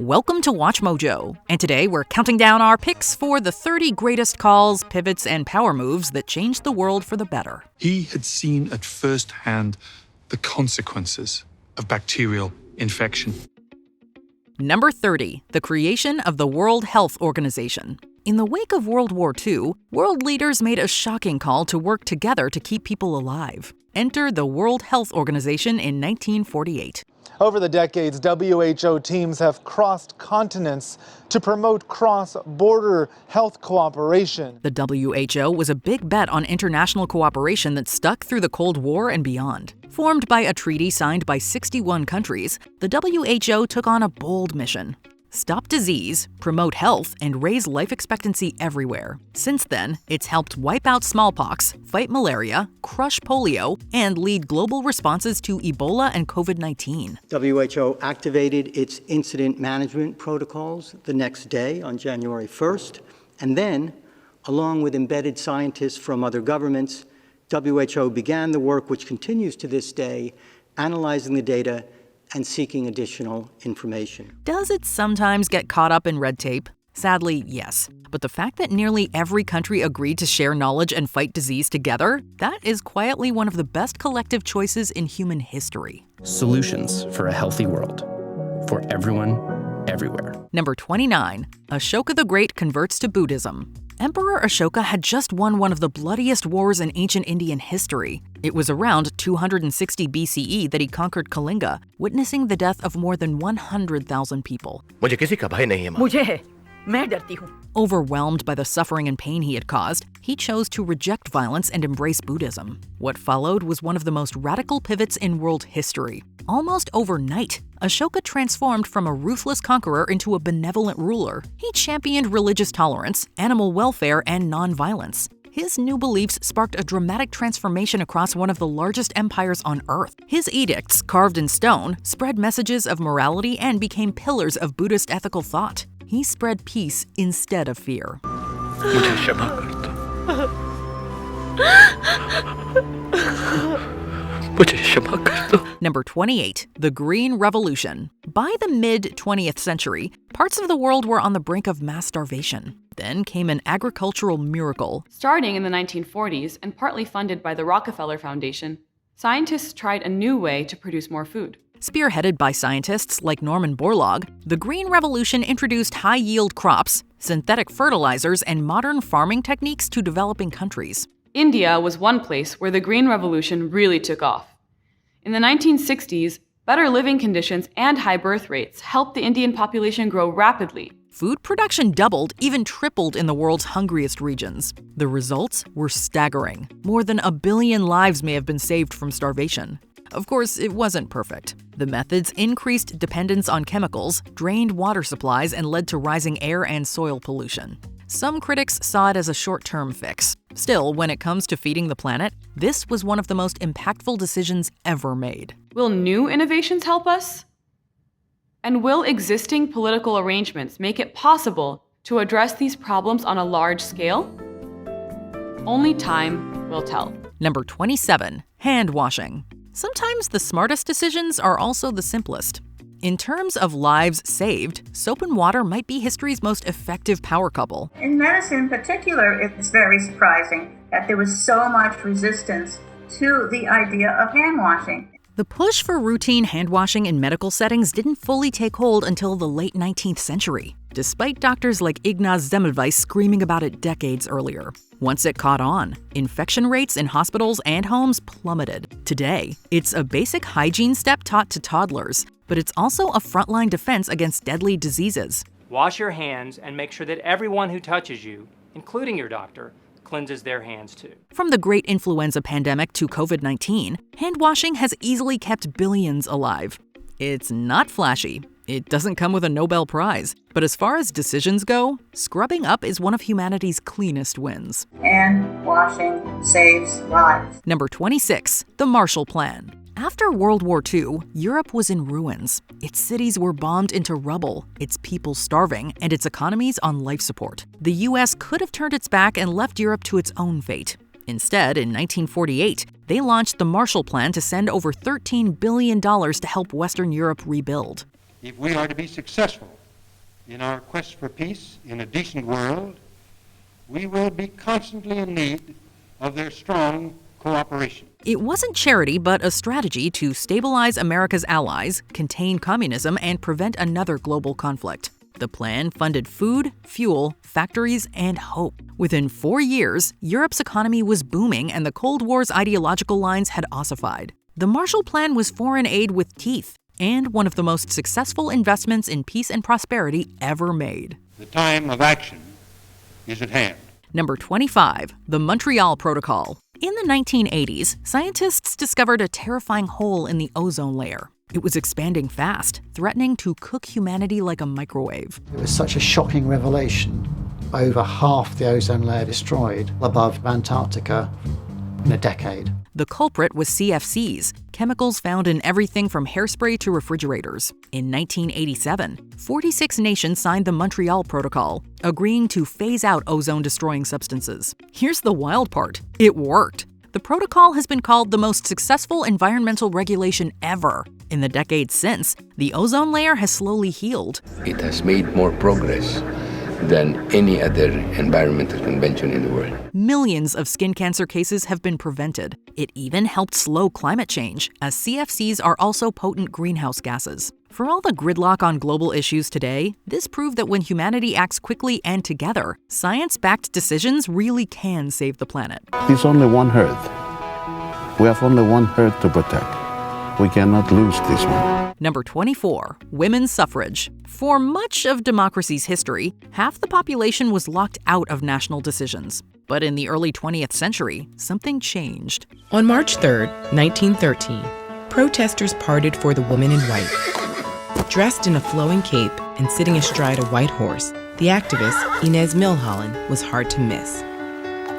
Welcome to WatchMojo, and today we're counting down our picks for the 30 greatest calls, pivots, and power moves that changed the world for the better. He had seen at first hand the consequences of bacterial infection. Number 30, the creation of the World Health Organization. In the wake of World War II, world leaders made a shocking call to work together to keep people alive. Enter the World Health Organization in 1948. Over the decades, WHO teams have crossed continents to promote cross-border health cooperation. The WHO was a big bet on international cooperation that stuck through the Cold War and beyond. Formed by a treaty signed by 61 countries, the WHO took on a bold mission: stop disease, promote health, and raise life expectancy everywhere. Since then, it's helped wipe out smallpox, fight malaria, crush polio, and lead global responses to Ebola and COVID-19. WHO activated its incident management protocols the next day on January 1st, and then, along with embedded scientists from other governments, WHO began the work which continues to this day, analyzing the data and seeking additional information. Does it sometimes get caught up in red tape? Sadly, yes. But the fact that nearly every country agreed to share knowledge and fight disease together, that is quietly one of the best collective choices in human history. Solutions for a healthy world. For everyone, everywhere. Number 29, Ashoka the Great converts to Buddhism. Emperor Ashoka had just won one of the bloodiest wars in ancient Indian history. It was around 260 BCE that he conquered Kalinga, witnessing the death of more than 100,000 people. Overwhelmed by the suffering and pain he had caused, he chose to reject violence and embrace Buddhism. What followed was one of the most radical pivots in world history. Almost overnight, Ashoka transformed from a ruthless conqueror into a benevolent ruler. He championed religious tolerance, animal welfare, and nonviolence. His new beliefs sparked a dramatic transformation across one of the largest empires on Earth. His edicts, carved in stone, spread messages of morality and became pillars of Buddhist ethical thought. He spread peace instead of fear. Number 28, the Green Revolution. By the mid-20th century, parts of the world were on the brink of mass starvation. Then came an agricultural miracle. Starting in the 1940s and partly funded by the Rockefeller Foundation, scientists tried a new way to produce more food. Spearheaded by scientists like Norman Borlaug, the Green Revolution introduced high-yield crops, synthetic fertilizers, and modern farming techniques to developing countries. India was one place where the Green Revolution really took off. In the 1960s, better living conditions and high birth rates helped the Indian population grow rapidly. Food production doubled, even tripled in the world's hungriest regions. The results were staggering. More than 1 billion lives may have been saved from starvation. Of course, it wasn't perfect. The methods increased dependence on chemicals, drained water supplies, and led to rising air and soil pollution. Some critics saw it as a short-term fix. Still, when it comes to feeding the planet, this was one of the most impactful decisions ever made. Will new innovations help us? And will existing political arrangements make it possible to address these problems on a large scale? Only time will tell. Number 27, hand washing. Sometimes the smartest decisions are also the simplest. In terms of lives saved, soap and water might be history's most effective power couple. In medicine in particular, it's very surprising that there was so much resistance to the idea of hand washing. The push for routine hand washing in medical settings didn't fully take hold until the late 19th century, despite doctors like Ignaz Semmelweis screaming about it decades earlier. Once it caught on, infection rates in hospitals and homes plummeted. Today, it's a basic hygiene step taught to toddlers, but it's also a frontline defense against deadly diseases. Wash your hands and make sure that everyone who touches you, including your doctor, cleanses their hands too. From the great influenza pandemic to COVID-19, hand washing has easily kept billions alive. It's not flashy. It doesn't come with a Nobel Prize. But as far as decisions go, scrubbing up is one of humanity's cleanest wins. Hand washing saves lives. Number 26, the Marshall Plan. After World War II, Europe was in ruins. Its cities were bombed into rubble, its people starving, and its economies on life support. The US could have turned its back and left Europe to its own fate. Instead, in 1948, they launched the Marshall Plan to send over $13 billion to help Western Europe rebuild. If we are to be successful In our quest for peace in a decent world, we will be constantly in need of their strong cooperation. It wasn't charity, but a strategy to stabilize America's allies, contain communism, and prevent another global conflict. The plan funded food, fuel, factories, and hope. Within 4 years, Europe's economy was booming and the Cold War's ideological lines had ossified. The Marshall Plan was foreign aid with teeth and one of the most successful investments in peace and prosperity ever made. The time of action is at hand. Number 25, the Montreal Protocol. In the 1980s, scientists discovered a terrifying hole in the ozone layer. It was expanding fast, threatening to cook humanity like a microwave. It was such a shocking revelation. Over half the ozone layer destroyed above Antarctica in a decade. The culprit was CFCs, chemicals found in everything from hairspray to refrigerators. In 1987, 46 nations signed the Montreal Protocol, agreeing to phase out ozone-destroying substances. Here's the wild part. It worked. The protocol has been called the most successful environmental regulation ever. In the decades since, the ozone layer has slowly healed. It has made more progress than any other environmental convention in the world. Millions of skin cancer cases have been prevented. It even helped slow climate change, as CFCs are also potent greenhouse gases. For all the gridlock on global issues today, this proved that when humanity acts quickly and together, science-backed decisions really can save the planet. There's only one Earth. We have only one Earth to protect. We cannot lose this one. Number 24, women's suffrage. For much of democracy's history, half the population was locked out of national decisions. But in the early 20th century, something changed. On March 3, 1913, protesters parted for the woman in white. Dressed in a flowing cape and sitting astride a white horse, the activist, Inez Milholland, was hard to miss.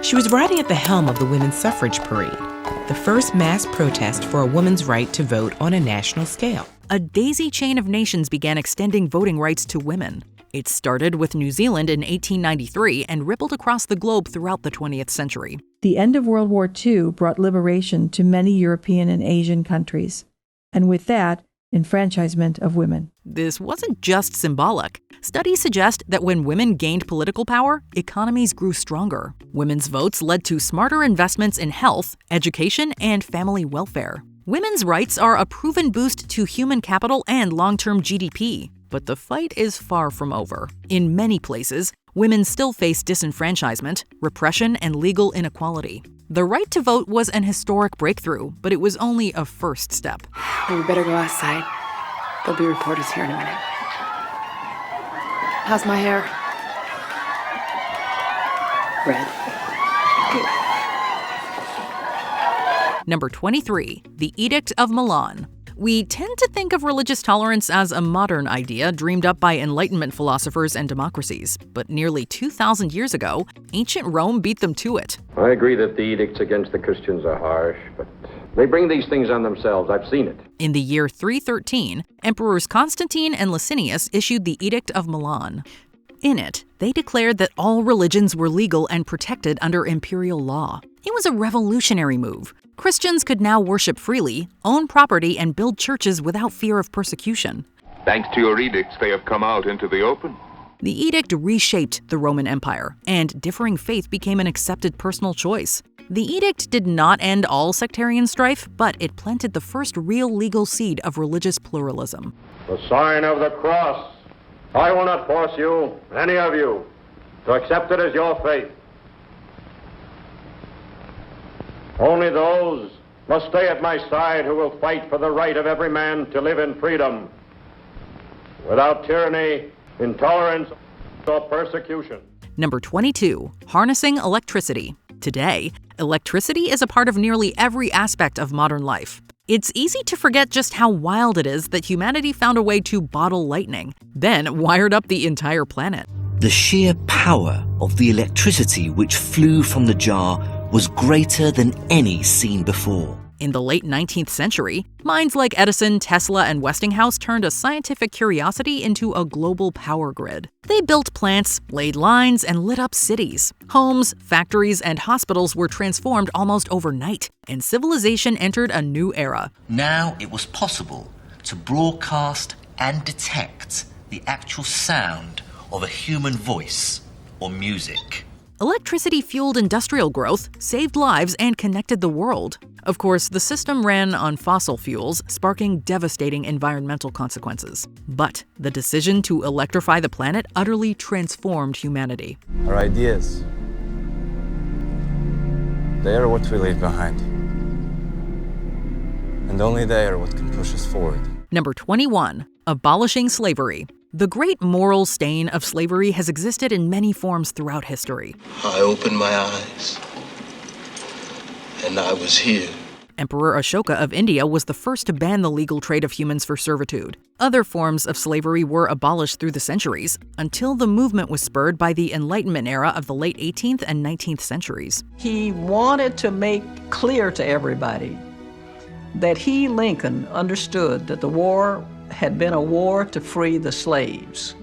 She was riding at the helm of the women's suffrage parade, the first mass protest for a woman's right to vote on a national scale. A daisy chain of nations began extending voting rights to women. It started with New Zealand in 1893 and rippled across the globe throughout the 20th century. The end of World War II brought liberation to many European and Asian countries, and with that, enfranchisement of women. This wasn't just symbolic. Studies suggest that when women gained political power, economies grew stronger. Women's votes led to smarter investments in health, education, and family welfare. Women's rights are a proven boost to human capital and long-term GDP. But the fight is far from over. In many places, women still face disenfranchisement, repression, and legal inequality. The right to vote was an historic breakthrough, but it was only a first step. We better go outside. There'll be reporters here in a minute. How's my hair? Red. Number 23, the Edict of Milan. We tend to think of religious tolerance as a modern idea dreamed up by Enlightenment philosophers and democracies. But nearly 2,000 years ago, ancient Rome beat them to it. I agree that the edicts against the Christians are harsh, but they bring these things on themselves. I've seen it. In the year 313, Emperors Constantine and Licinius issued the Edict of Milan. In it, they declared that all religions were legal and protected under imperial law. It was a revolutionary move. Christians could now worship freely, own property, and build churches without fear of persecution. Thanks to your edicts, they have come out into the open. The edict reshaped the Roman Empire, and differing faith became an accepted personal choice. The edict did not end all sectarian strife, but it planted the first real legal seed of religious pluralism. The sign of the cross. I will not force you, any of you, to accept it as your faith. Only those must stay at my side who will fight for the right of every man to live in freedom, without tyranny, intolerance, or persecution. Number 22, harnessing electricity. Today, electricity is a part of nearly every aspect of modern life. It's easy to forget just how wild it is that humanity found a way to bottle lightning, then wired up the entire planet. The sheer power of the electricity which flew from the jar was greater than any seen before. In the late 19th century, minds like Edison, Tesla, and Westinghouse turned a scientific curiosity into a global power grid. They built plants, laid lines, and lit up cities. Homes, factories, and hospitals were transformed almost overnight, and civilization entered a new era. Now it was possible to broadcast and detect the actual sound of a human voice or music. Electricity-fueled industrial growth saved lives and connected the world. Of course, the system ran on fossil fuels, sparking devastating environmental consequences. But the decision to electrify the planet utterly transformed humanity. Our ideas, they are what we leave behind. And only they are what can push us forward. Number 21. Abolishing slavery. The great moral stain of slavery has existed in many forms throughout history. I opened my eyes, and I was here. Emperor Ashoka of India was the first to ban the legal trade of humans for servitude. Other forms of slavery were abolished through the centuries, until the movement was spurred by the Enlightenment era of the late 18th and 19th centuries. He wanted to make clear to everybody that he, Lincoln, understood that the war had been a war to free the slaves,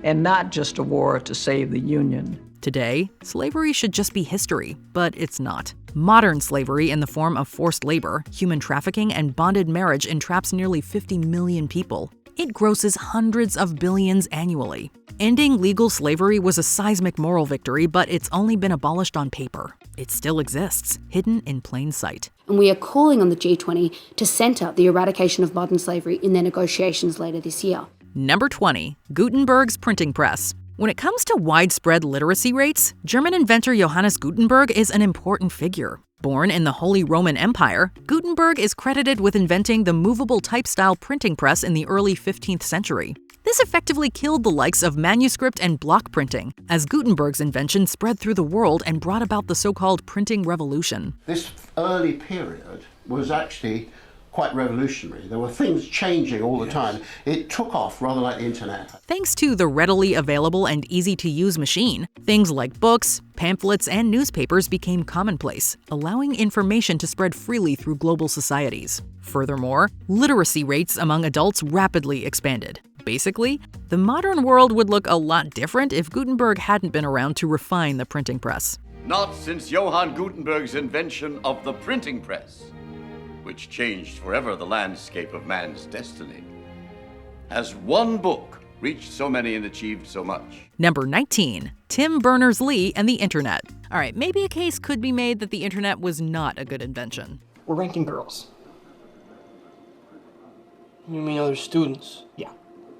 and not just a war to save the Union. Today, slavery should just be history, but it's not. Modern slavery in the form of forced labor, human trafficking, and bonded marriage entraps nearly 50 million people. It grosses hundreds of billions annually. Ending legal slavery was a seismic moral victory, but it's only been abolished on paper. It still exists, hidden in plain sight. And we are calling on the G20 to centre the eradication of modern slavery in their negotiations later this year. Number 20. Gutenberg's printing press. When it comes to widespread literacy rates, German inventor Johannes Gutenberg is an important figure. Born in the Holy Roman Empire, Gutenberg is credited with inventing the movable type-style printing press in the early 15th century. This effectively killed the likes of manuscript and block printing, as Gutenberg's invention spread through the world and brought about the so-called printing revolution. This early period was actually quite revolutionary. There were things changing all the time. It took off rather like the internet. Thanks to the readily available and easy-to-use machine, things like books, pamphlets, and newspapers became commonplace, allowing information to spread freely through global societies. Furthermore, literacy rates among adults rapidly expanded. Basically, the modern world would look a lot different if Gutenberg hadn't been around to refine the printing press. Not since Johann Gutenberg's invention of the printing press, which changed forever the landscape of man's destiny, has one book reached so many and achieved so much. Number 19. Tim Berners-Lee and the Internet. All right, maybe a case could be made that the Internet was not a good invention. We're ranking girls. You mean other students? Yeah.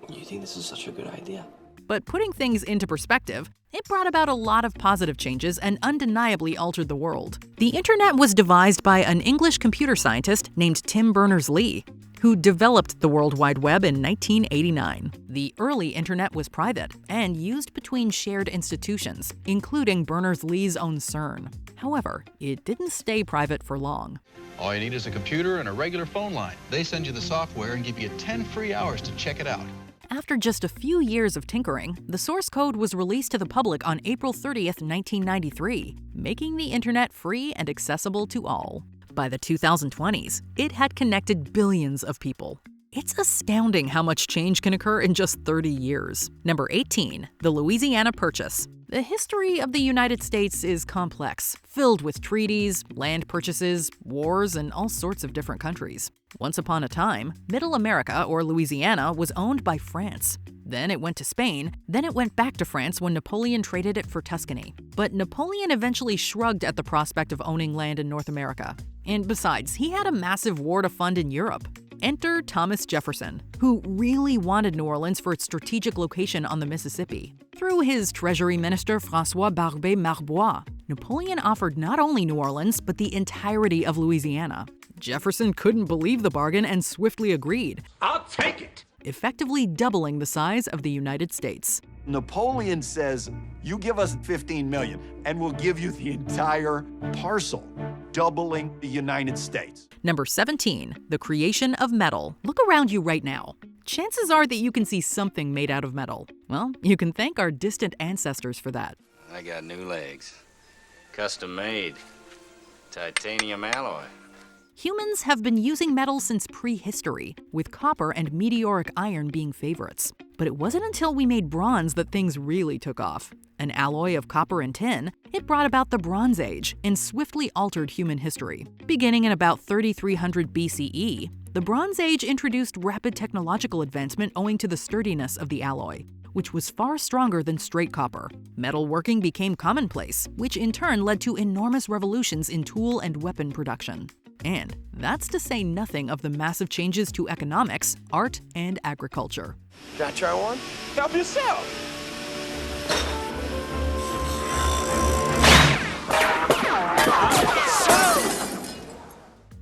You think this is such a good idea? But putting things into perspective, it brought about a lot of positive changes and undeniably altered the world. The Internet was devised by an English computer scientist named Tim Berners-Lee, who developed the World Wide Web in 1989. The early Internet was private and used between shared institutions, including Berners-Lee's own CERN. However, it didn't stay private for long. All you need is a computer and a regular phone line. They send you the software and give you 10 free hours to check it out. After just a few years of tinkering, the source code was released to the public on April 30th, 1993, making the Internet free and accessible to all. By the 2020s, it had connected billions of people. It's astounding how much change can occur in just 30 years. Number 18. The Louisiana Purchase. The history of the United States is complex, filled with treaties, land purchases, wars, and all sorts of different countries. Once upon a time, Middle America, or Louisiana, was owned by France. Then it went to Spain, then it went back to France when Napoleon traded it for Tuscany. But Napoleon eventually shrugged at the prospect of owning land in North America. And besides, he had a massive war to fund in Europe. Enter Thomas Jefferson, who really wanted New Orleans for its strategic location on the Mississippi. Through his Treasury Minister François Barbé Marbois, Napoleon offered not only New Orleans, but the entirety of Louisiana. Jefferson couldn't believe the bargain and swiftly agreed. I'll take it! Effectively doubling the size of the United States. Napoleon says, you give us 15 million and we'll give you the entire parcel, doubling the United States. Number 17. The creation of metal. Look around you right now. Chances are that you can see something made out of metal. Well, you can thank our distant ancestors for that. I got new legs. Custom made. Titanium alloy. Humans have been using metal since prehistory, with copper and meteoric iron being favorites. But it wasn't until we made bronze that things really took off. An alloy of copper and tin, it brought about the Bronze Age and swiftly altered human history. Beginning in about 3300 BCE, the Bronze Age introduced rapid technological advancement owing to the sturdiness of the alloy, which was far stronger than straight copper. Metalworking became commonplace, which in turn led to enormous revolutions in tool and weapon production. And that's to say nothing of the massive changes to economics, art, and agriculture. Can I try one? Help yourself.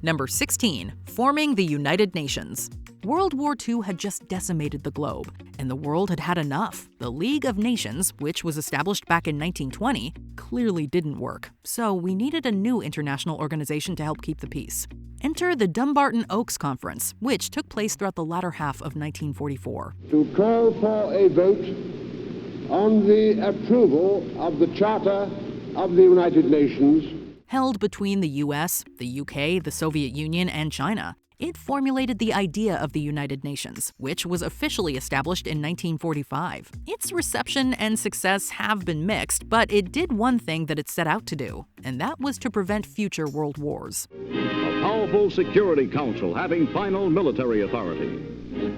Number 16. Forming the United Nations. World War II had just decimated the globe, and the world had had enough. The League of Nations, which was established back in 1920, clearly didn't work, so we needed a new international organization to help keep the peace. Enter the Dumbarton Oaks Conference, which took place throughout the latter half of 1944. To call for a vote on the approval of the Charter of the United Nations. Held between the US, the UK, the Soviet Union, and China, it formulated the idea of the United Nations, which was officially established in 1945. Its reception and success have been mixed, but it did one thing that it set out to do, and that was to prevent future world wars. A powerful Security Council having final military authority.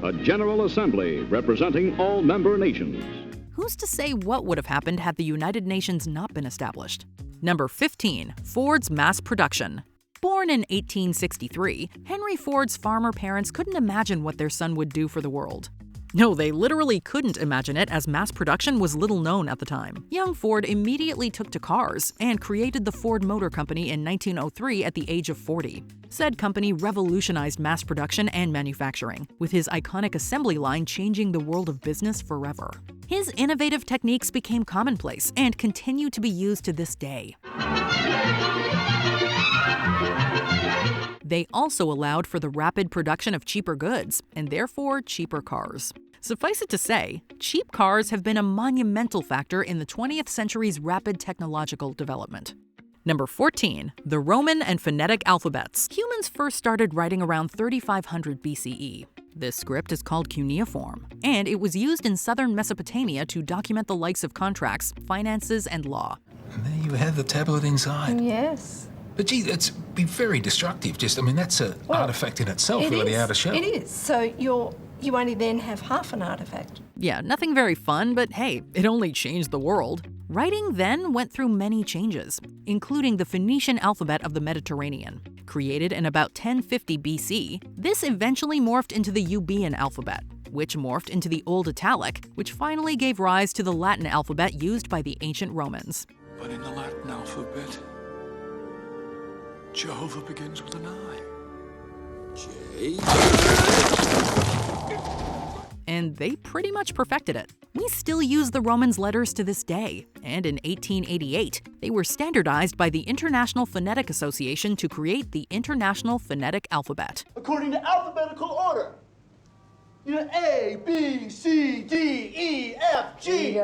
A General Assembly representing all member nations. Who's to say what would have happened had the United Nations not been established? Number 15. Ford's mass production. Born in 1863, Henry Ford's farmer parents couldn't imagine what their son would do for the world. No, they literally couldn't imagine it, as mass production was little known at the time. Young Ford immediately took to cars and created the Ford Motor Company in 1903 at the age of 40. Said company revolutionized mass production and manufacturing, with his iconic assembly line changing the world of business forever. His innovative techniques became commonplace and continue to be used to this day. They also allowed for the rapid production of cheaper goods, and therefore cheaper cars. Suffice it to say, cheap cars have been a monumental factor in the 20th century's rapid technological development. Number 14. The Roman and phonetic alphabets. Humans first started writing around 3500 BCE. This script is called cuneiform, and it was used in southern Mesopotamia to document the likes of contracts, finances, and law. And there you have the tablet inside. Yes. But gee, that's be very destructive. That's an artifact in itself, really, out of show. It is. So you only then have half an artifact. Yeah, nothing very fun, but hey, it only changed the world. Writing then went through many changes, including the Phoenician alphabet of the Mediterranean. Created in about 1050 BC, this eventually morphed into the Euboean alphabet, which morphed into the Old Italic, which finally gave rise to the Latin alphabet used by the ancient Romans. But in the Latin alphabet, Jehovah begins with an I. And they pretty much perfected it. We still use the Romans' letters to this day, and in 1888, they were standardized by the International Phonetic Association to create the International Phonetic Alphabet. According to alphabetical order. A, B, C, D, E, F, G.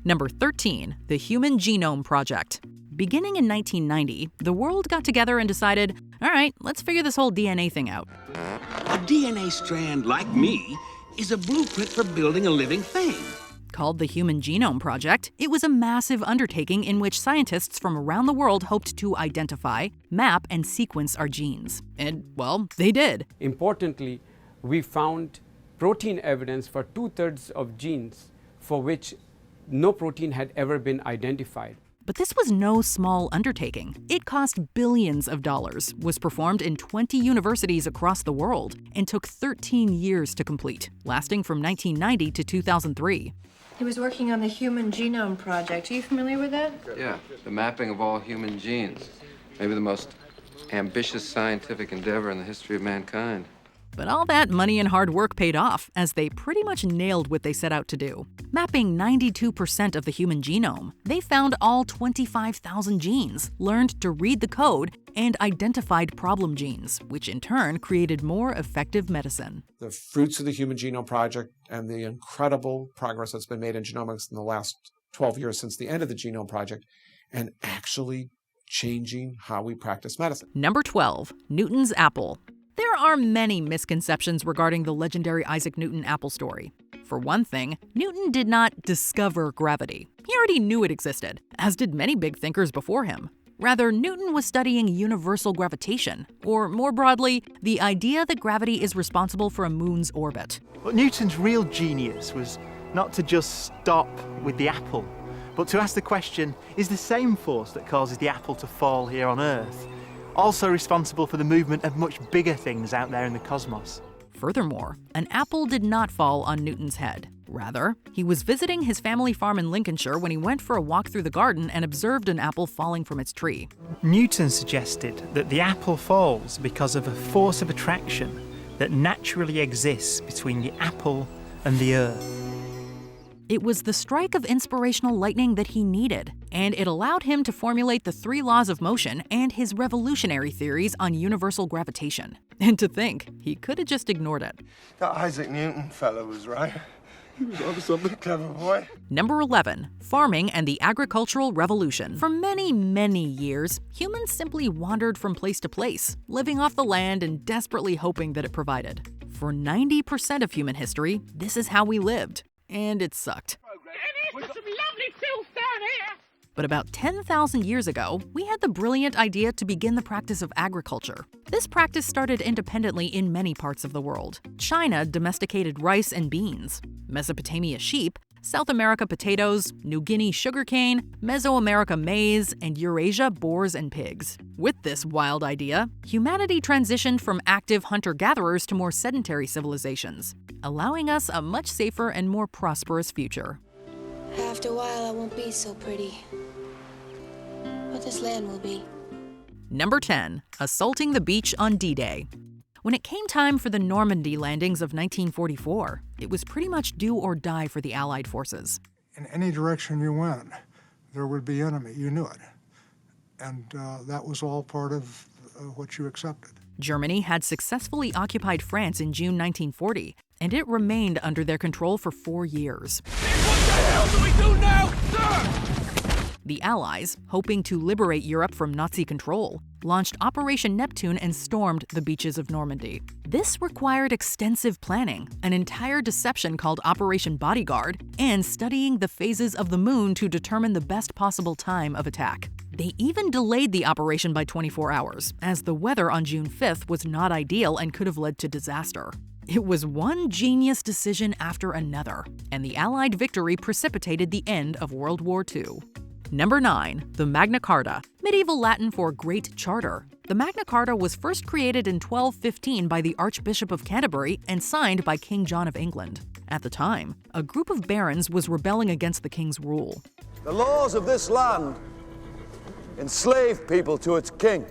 Number 13. The Human Genome Project. Beginning in 1990, the world got together and decided, all right, let's figure this whole DNA thing out. A DNA strand like me is a blueprint for building a living thing. Called the Human Genome Project, it was a massive undertaking in which scientists from around the world hoped to identify, map, and sequence our genes. And, well, they did. Importantly, we found protein evidence for 2/3 of genes for which no protein had ever been identified. But this was no small undertaking. It cost billions of dollars, was performed in 20 universities across the world, and took 13 years to complete, lasting from 1990 to 2003. He was working on the Human Genome Project. Are you familiar with that? Yeah, the mapping of all human genes. Maybe the most ambitious scientific endeavor in the history of mankind. But all that money and hard work paid off, as they pretty much nailed what they set out to do. Mapping 92% of the human genome, they found all 25,000 genes, learned to read the code, and identified problem genes, which in turn created more effective medicine. The fruits of the Human Genome Project and the incredible progress that's been made in genomics in the last 12 years since the end of the Genome Project, and actually changing how we practice medicine. Number 12, Newton's apple. There are many misconceptions regarding the legendary Isaac Newton apple story. For one thing, Newton did not discover gravity. He already knew it existed, as did many big thinkers before him. Rather, Newton was studying universal gravitation, or more broadly, the idea that gravity is responsible for a moon's orbit. But Newton's real genius was not to just stop with the apple, but to ask the question, is the same force that causes the apple to fall here on Earth also responsible for the movement of much bigger things out there in the cosmos? Furthermore, an apple did not fall on Newton's head. Rather, he was visiting his family farm in Lincolnshire when he went for a walk through the garden and observed an apple falling from its tree. Newton suggested that the apple falls because of a force of attraction that naturally exists between the apple and the Earth. It was the strike of inspirational lightning that he needed, and it allowed him to formulate the 3 laws of motion and his revolutionary theories on universal gravitation. And to think, he could have just ignored it. That Isaac Newton fellow was right. He was obviously a clever boy. Number 11, farming and the agricultural revolution. For many, many years, humans simply wandered from place to place, living off the land and desperately hoping that it provided. For 90% of human history, this is how we lived. And it sucked. Some lovely filth down here. But about 10,000 years ago, we had the brilliant idea to begin the practice of agriculture. This practice started independently in many parts of the world. China domesticated rice and beans, Mesopotamia sheep, South America potatoes, New Guinea sugarcane, Mesoamerica maize, and Eurasia boars and pigs. With this wild idea, humanity transitioned from active hunter-gatherers to more sedentary civilizations, allowing us a much safer and more prosperous future. After a while, I won't be so pretty, but this land will be. Number 10, assaulting the beach on D-Day. When it came time for the Normandy landings of 1944, it was pretty much do or die for the Allied forces. In any direction you went, there would be enemy. You knew it. And that was all part of what you accepted. Germany had successfully occupied France in June 1940, and it remained under their control for 4 years. What the hell do we do now, sir? The Allies, hoping to liberate Europe from Nazi control, launched Operation Neptune and stormed the beaches of Normandy. This required extensive planning, an entire deception called Operation Bodyguard, and studying the phases of the moon to determine the best possible time of attack. They even delayed the operation by 24 hours, as the weather on June 5th was not ideal and could have led to disaster. It was one genius decision after another, and the Allied victory precipitated the end of World War II. Number 9, the Magna Carta, medieval Latin for Great Charter. The Magna Carta was first created in 1215 by the Archbishop of Canterbury and signed by King John of England. At the time, a group of barons was rebelling against the king's rule. The laws of this land enslave people to its king.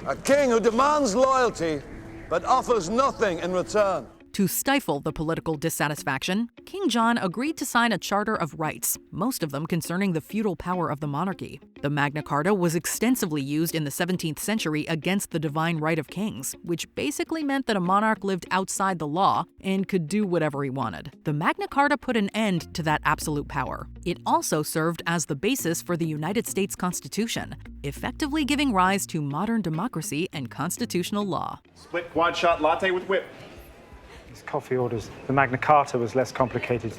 A king who demands loyalty but offers nothing in return. To stifle the political dissatisfaction, King John agreed to sign a Charter of Rights, most of them concerning the feudal power of the monarchy. The Magna Carta was extensively used in the 17th century against the divine right of kings, which basically meant that a monarch lived outside the law and could do whatever he wanted. The Magna Carta put an end to that absolute power. It also served as the basis for the United States Constitution, effectively giving rise to modern democracy and constitutional law. Split quad shot latte with whip. Coffee orders. The Magna Carta was less complicated.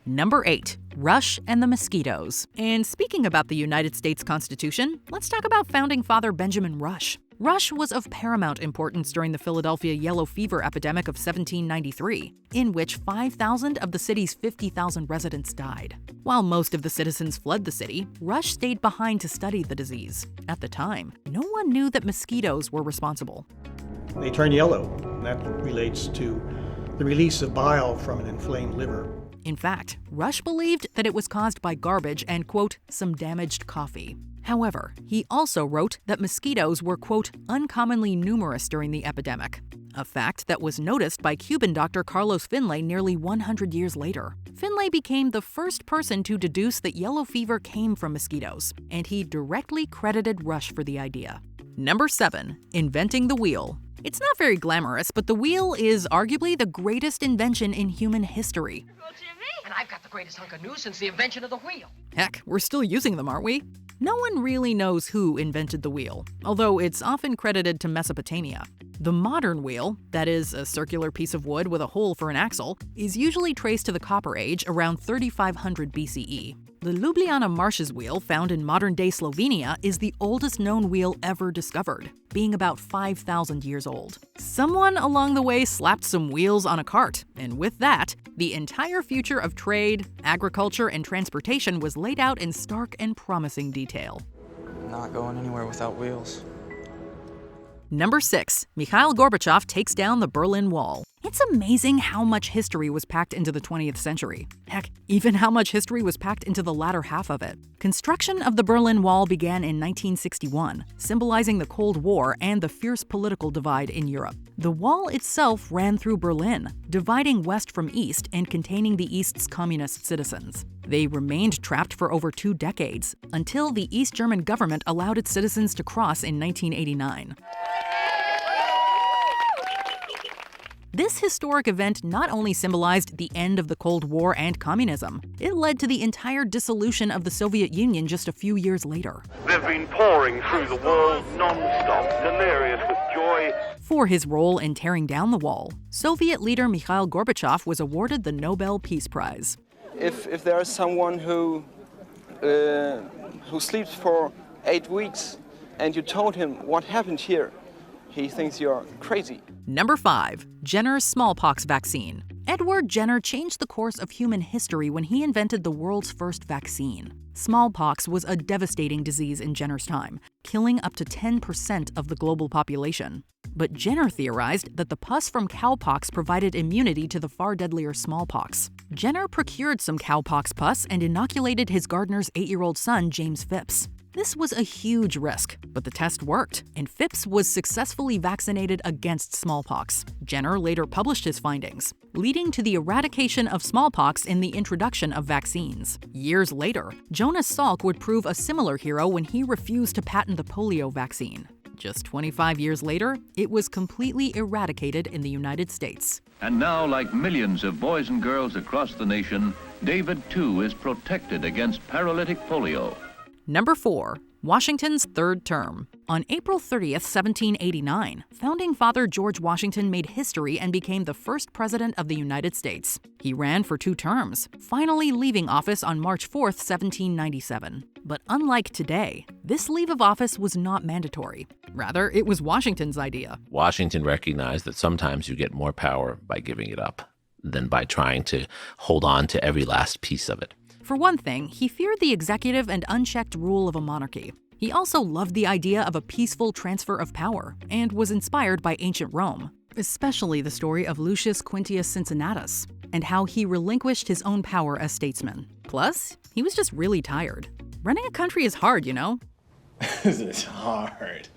Number 8, Rush and the Mosquitoes. And speaking about the United States Constitution, let's talk about founding father Benjamin Rush. Rush was of paramount importance during the Philadelphia yellow fever epidemic of 1793, in which 5,000 of the city's 50,000 residents died. While most of the citizens fled the city, Rush stayed behind to study the disease. At the time, no one knew that mosquitoes were responsible. They turn yellow. That relates to the release of bile from an inflamed liver. In fact, Rush believed that it was caused by garbage and, quote, some damaged coffee. However, he also wrote that mosquitoes were, quote, uncommonly numerous during the epidemic, a fact that was noticed by Cuban doctor Carlos Finlay nearly 100 years later. Finlay became the first person to deduce that yellow fever came from mosquitoes, and he directly credited Rush for the idea. Number 7, inventing the wheel. It's not very glamorous, but the wheel is arguably the greatest invention in human history. And I've got the greatest hunk of news since the invention of the wheel. Heck, we're still using them, aren't we? No one really knows who invented the wheel, although it's often credited to Mesopotamia. The modern wheel, that is, a circular piece of wood with a hole for an axle, is usually traced to the Copper Age around 3500 BCE. The Ljubljana Marshes wheel, found in modern-day Slovenia, is the oldest known wheel ever discovered, being about 5,000 years old. Someone along the way slapped some wheels on a cart, and with that, the entire future of trade, agriculture, and transportation was laid out in stark and promising detail. Not going anywhere without wheels. Number 6. Mikhail Gorbachev takes down the Berlin Wall. It's amazing how much history was packed into the 20th century. Heck, even how much history was packed into the latter half of it. Construction of the Berlin Wall began in 1961, symbolizing the Cold War and the fierce political divide in Europe. The wall itself ran through Berlin, dividing West from East and containing the East's communist citizens. They remained trapped for over 2 decades, until the East German government allowed its citizens to cross in 1989. This historic event not only symbolized the end of the Cold War and communism, it led to the entire dissolution of the Soviet Union just a few years later. They've been pouring through the world non-stop, delirious with joy. For his role in tearing down the wall, Soviet leader Mikhail Gorbachev was awarded the Nobel Peace Prize. If there is someone who sleeps for 8 weeks and you told him what happened here, he thinks you're crazy. Number 5. Jenner's smallpox vaccine. Edward Jenner changed the course of human history when he invented the world's first vaccine. Smallpox was a devastating disease in Jenner's time, killing up to 10% of the global population. But Jenner theorized that the pus from cowpox provided immunity to the far deadlier smallpox. Jenner procured some cowpox pus and inoculated his gardener's 8-year-old son, James Phipps. This was a huge risk, but the test worked, and Phipps was successfully vaccinated against smallpox. Jenner later published his findings, leading to the eradication of smallpox and the introduction of vaccines. Years later, Jonas Salk would prove a similar hero when he refused to patent the polio vaccine. Just 25 years later, it was completely eradicated in the United States. And now, like millions of boys and girls across the nation, David, too, is protected against paralytic polio. Number 4. Washington's third term. On April 30th, 1789, founding father George Washington made history and became the first president of the United States. He ran for 2 terms, finally leaving office on March 4th, 1797. But unlike today, this leave of office was not mandatory. Rather, it was Washington's idea. Washington recognized that sometimes you get more power by giving it up than by trying to hold on to every last piece of it. For one thing, he feared the executive and unchecked rule of a monarchy. He also loved the idea of a peaceful transfer of power, and was inspired by ancient Rome, especially the story of Lucius Quintius Cincinnatus, and how he relinquished his own power as statesman. Plus, he was just really tired. Running a country is hard, you know? This is hard.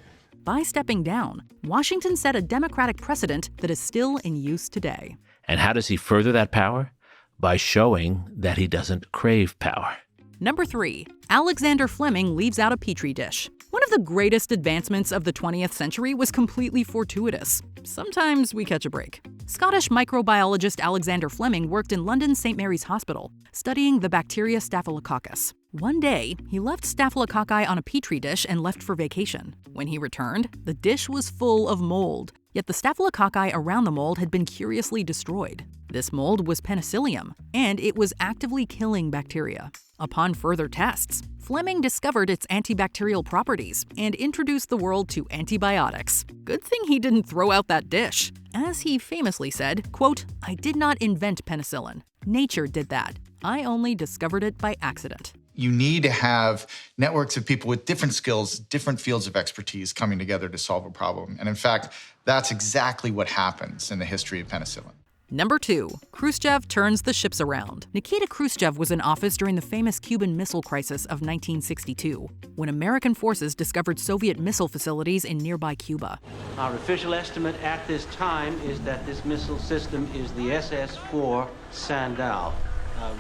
By stepping down, Washington set a democratic precedent that is still in use today. And how does he further that power? By showing that he doesn't crave power. Number 3. Alexander Fleming leaves out a petri dish. One of the greatest advancements of the 20th century was completely fortuitous. Sometimes we catch a break. Scottish microbiologist Alexander Fleming worked in London's St. Mary's Hospital, studying the bacteria Staphylococcus. One day, he left staphylococci on a petri dish and left for vacation. When he returned, the dish was full of mold, yet the staphylococci around the mold had been curiously destroyed. This mold was penicillium, and it was actively killing bacteria. Upon further tests, Fleming discovered its antibacterial properties and introduced the world to antibiotics. Good thing he didn't throw out that dish. As he famously said, quote, "I did not invent penicillin. Nature did that. I only discovered it by accident." You need to have networks of people with different skills, different fields of expertise coming together to solve a problem. And in fact, that's exactly what happens in the history of penicillin. Number 2. Khrushchev turns the ships around. Nikita Khrushchev was in office during the famous Cuban Missile Crisis of 1962, when American forces discovered Soviet missile facilities in nearby Cuba. Our official estimate at this time is that this missile system is the SS-4 Sandal.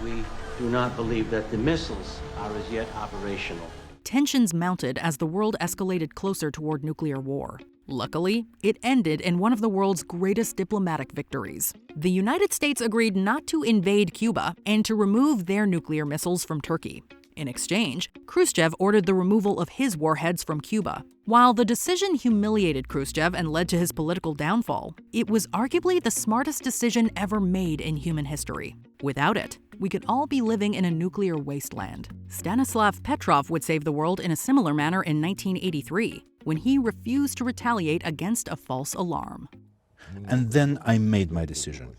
We do not believe that the missiles are as yet operational. Tensions mounted as the world escalated closer toward nuclear war. Luckily, it ended in one of the world's greatest diplomatic victories. The United States agreed not to invade Cuba and to remove their nuclear missiles from Turkey. In exchange, Khrushchev ordered the removal of his warheads from Cuba. While the decision humiliated Khrushchev and led to his political downfall, it was arguably the smartest decision ever made in human history. Without it, we could all be living in a nuclear wasteland. Stanislav Petrov would save the world in a similar manner in 1983, when he refused to retaliate against a false alarm. And then I made my decision.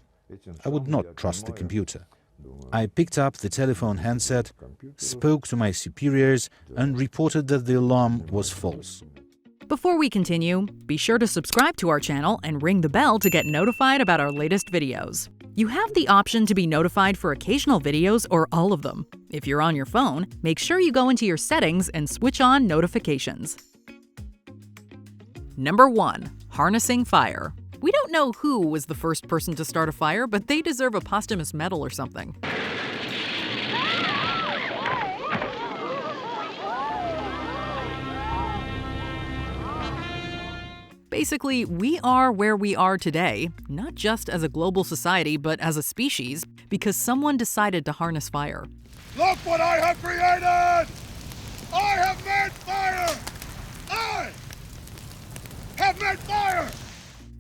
I would not trust the computer. I picked up the telephone handset, spoke to my superiors, and reported that the alarm was false. Before we continue, be sure to subscribe to our channel and ring the bell to get notified about our latest videos. You have the option to be notified for occasional videos or all of them. If you're on your phone, make sure you go into your settings and switch on notifications. Number 1. Harnessing fire. We don't know who was the first person to start a fire, but they deserve a posthumous medal or something. Basically, we are where we are today, not just as a global society, but as a species, because someone decided to harness fire. Look what I have created! I have made fire! I have made fire!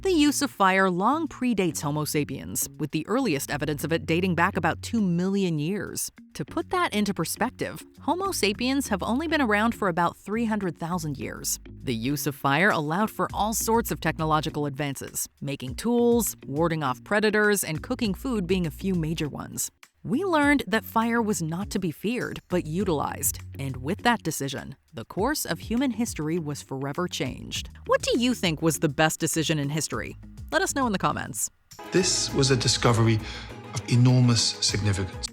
The use of fire long predates Homo sapiens, with the earliest evidence of it dating back about 2 million years. To put that into perspective, Homo sapiens have only been around for about 300,000 years. The use of fire allowed for all sorts of technological advances, making tools, warding off predators, and cooking food being a few major ones. We learned that fire was not to be feared, but utilized. And with that decision, the course of human history was forever changed. What do you think was the best decision in history? Let us know in the comments. This was a discovery of enormous significance.